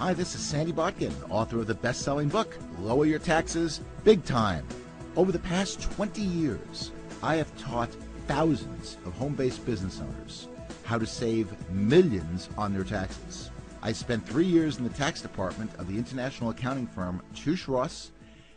Hi, this is Sandy Botkin, author of the best-selling book, Lower Your Taxes Big Time. Over the past 20 years, I have taught thousands of home-based business owners how to save millions on their taxes. I spent 3 years in the tax department of the international accounting firm Touche Ross,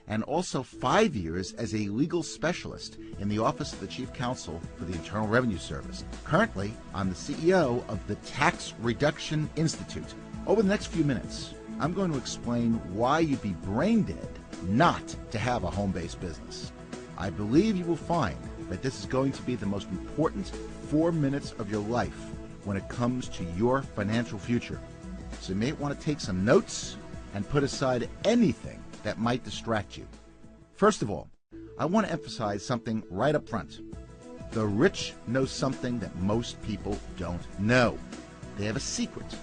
and also 5 years as a legal specialist in the Office of the Chief Counsel for the Internal Revenue Service. Currently, I'm the CEO of the Tax Reduction Institute. Over the next few minutes, I'm going to explain why you'd be brain dead not to have a home-based business. I believe you will find that this is going to be the most important 4 minutes of your life when it comes to your financial future. So you may want to take some notes and put aside anything that might distract you. First of all, I want to emphasize something right up front. The rich know something that most people don't know. They have a secret.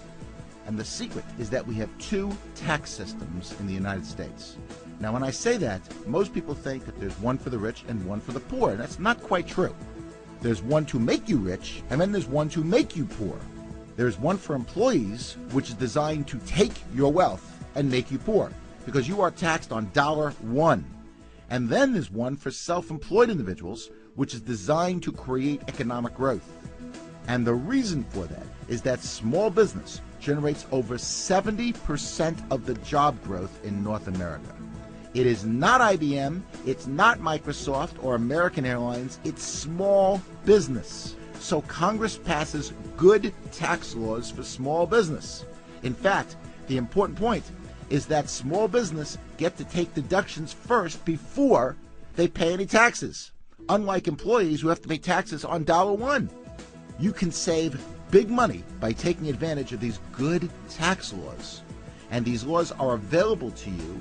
And the secret is that we have 2 tax systems in the United States. Now, when I say that, most people think that there's one for the rich and one for the poor, and that's not quite true. There's one to make you rich, and then there's one to make you poor. There's one for employees, which is designed to take your wealth and make you poor, because you are taxed on $1. And then there's one for self-employed individuals, which is designed to create economic growth. And the reason for that is that small business generates over 70% of the job growth in North America. It is not IBM, it's not Microsoft or American Airlines, it's small business. So Congress passes good tax laws for small business. In fact, the important point is that small business get to take deductions first before they pay any taxes, unlike employees who have to pay taxes on $1. You can save big money by taking advantage of these good tax laws. And these laws are available to you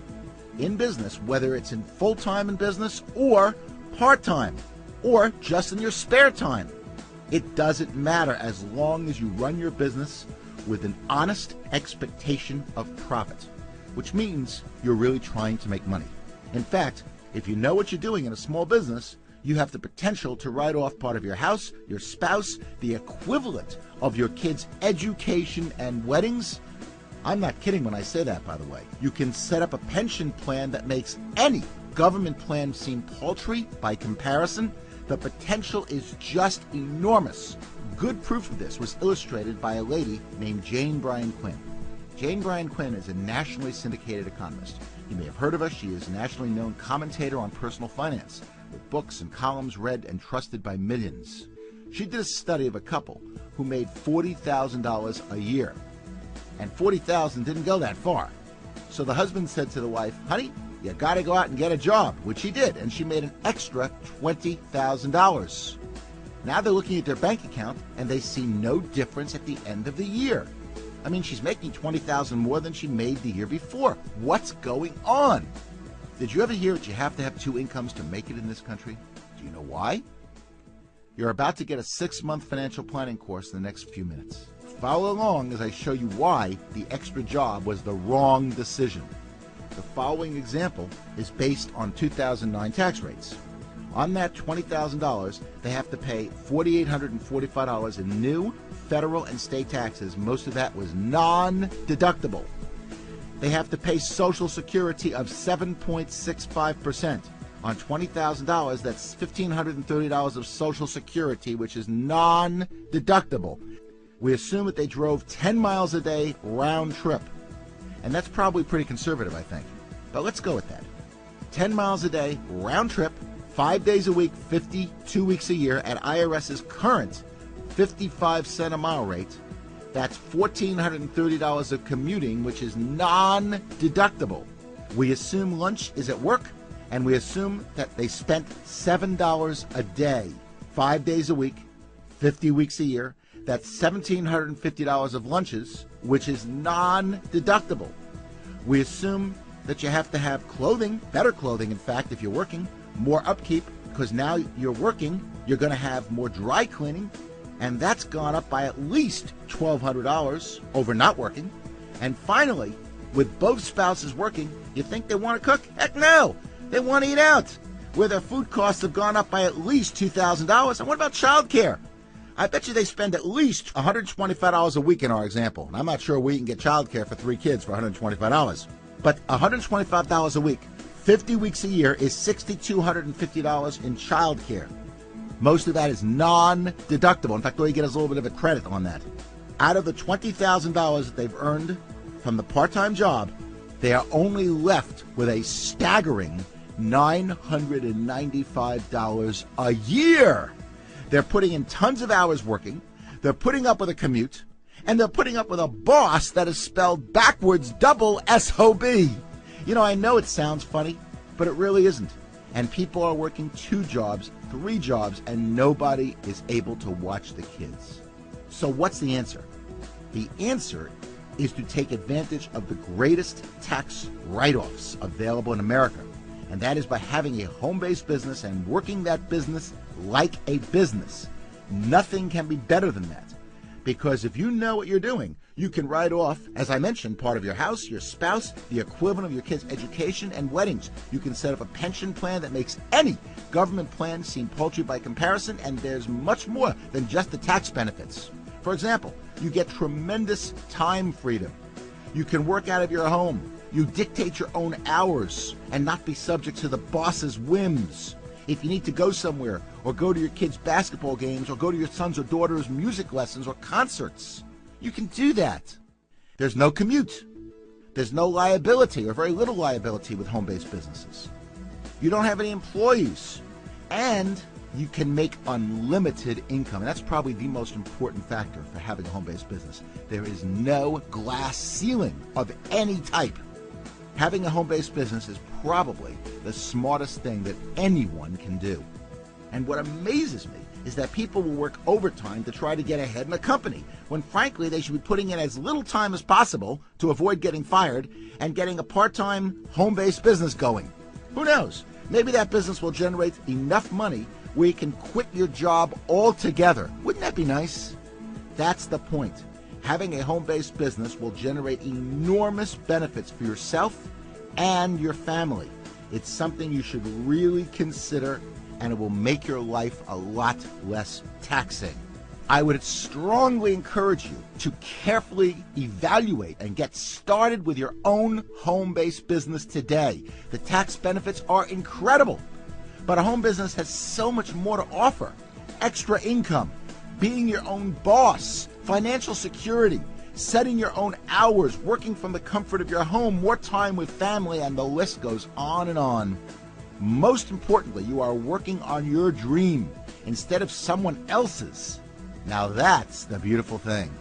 in business, whether it's in full-time in business or part-time or just in your spare time. It doesn't matter as long as you run your business with an honest expectation of profit, which means you're really trying to make money. In fact, if you know what you're doing in a small business, you have the potential to write off part of your house, your spouse, the equivalent of your kids' education and weddings. I'm not kidding when I say that, by the way. You can set up a pension plan that makes any government plan seem paltry by comparison. The potential is just enormous. Good proof of this was illustrated by a lady named Jane Bryan Quinn. Jane Bryan Quinn is a nationally syndicated economist. You may have heard of her. She is a nationally known commentator on personal finance, with books and columns read and trusted by millions. She did a study of a couple who made $40,000 a year. And $40,000 didn't go that far. So the husband said to the wife, honey, you gotta go out and get a job, which she did, and she made an extra $20,000. Now they're looking at their bank account, and they see no difference at the end of the year. I mean, she's making $20,000 more than she made the year before. What's going on? Did you ever hear that you have to have 2 incomes to make it in this country? Do you know why? You're about to get a 6-month financial planning course in the next few minutes. Follow along as I show you why the extra job was the wrong decision. The following example is based on 2009 tax rates. On that $20,000, they have to pay $4,845 in new federal and state taxes. Most of that was non-deductible. They have to pay Social Security of 7.65%. On $20,000, that's $1,530 of Social Security, which is non-deductible. We assume that they drove 10 miles a day round trip. And that's probably pretty conservative, I think. But let's go with that. 10 miles a day round trip, 5 days a week, 52 weeks a year at IRS's current 55-cent a mile rate. That's $1,430 of commuting, which is non-deductible. We assume lunch is at work, and we assume that they spent $7 a day, 5 days a week, 50 weeks a year. That's $1,750 of lunches, which is non-deductible. We assume that you have to have clothing, better clothing, in fact, if you're working, more upkeep, because now you're working, you're going to have more dry cleaning, and that's gone up by at least $1,200 over not working. And finally, with both spouses working, you think they want to cook? Heck no! They want to eat out, where their food costs have gone up by at least $2,000. And what about childcare? I bet you they spend at least $125 a week in our example. And I'm not sure we can get childcare for 3 kids for $125. But $125 a week, 50 weeks a year is $6,250 in childcare. Most of that is non-deductible. In fact, all you get is a little bit of a credit on that. Out of the $20,000 that they've earned from the part-time job, they are only left with a staggering $995 a year. They're putting in tons of hours working, they're putting up with a commute, and they're putting up with a boss that is spelled backwards double S-O-B. You know, I know it sounds funny, but it really isn't. And people are working 2 jobs, 3 jobs, and nobody is able to watch the kids. So what's the answer? The answer is to take advantage of the greatest tax write-offs available in America. And that is by having a home-based business and working that business like a business. Nothing can be better than that. Because if you know what you're doing, you can write off, as I mentioned, part of your house, your spouse, the equivalent of your kids' education and weddings. You can set up a pension plan that makes any government plan seem paltry by comparison, and there's much more than just the tax benefits. For example, you get tremendous time freedom. You can work out of your home. You dictate your own hours and not be subject to the boss's whims. If you need to go somewhere, or go to your kids' basketball games, or go to your son's or daughter's music lessons or concerts, you can do that. There's no commute. There's no liability, or very little liability with home-based businesses. You don't have any employees. And you can make unlimited income. And that's probably the most important factor for having a home-based business. There is no glass ceiling of any type. Having a home-based business is probably the smartest thing that anyone can do. And what amazes me is that people will work overtime to try to get ahead in a company, when frankly they should be putting in as little time as possible to avoid getting fired and getting a part-time home-based business going. Who knows? Maybe that business will generate enough money where you can quit your job altogether. Wouldn't that be nice? That's the point. Having a home-based business will generate enormous benefits for yourself and your family. It's something you should really consider, and it will make your life a lot less taxing. I would strongly encourage you to carefully evaluate and get started with your own home-based business today. The tax benefits are incredible, but a home business has so much more to offer. Extra income, being your own boss, financial security, setting your own hours, working from the comfort of your home, more time with family, and the list goes on and on. Most importantly, you are working on your dream instead of someone else's. Now that's the beautiful thing.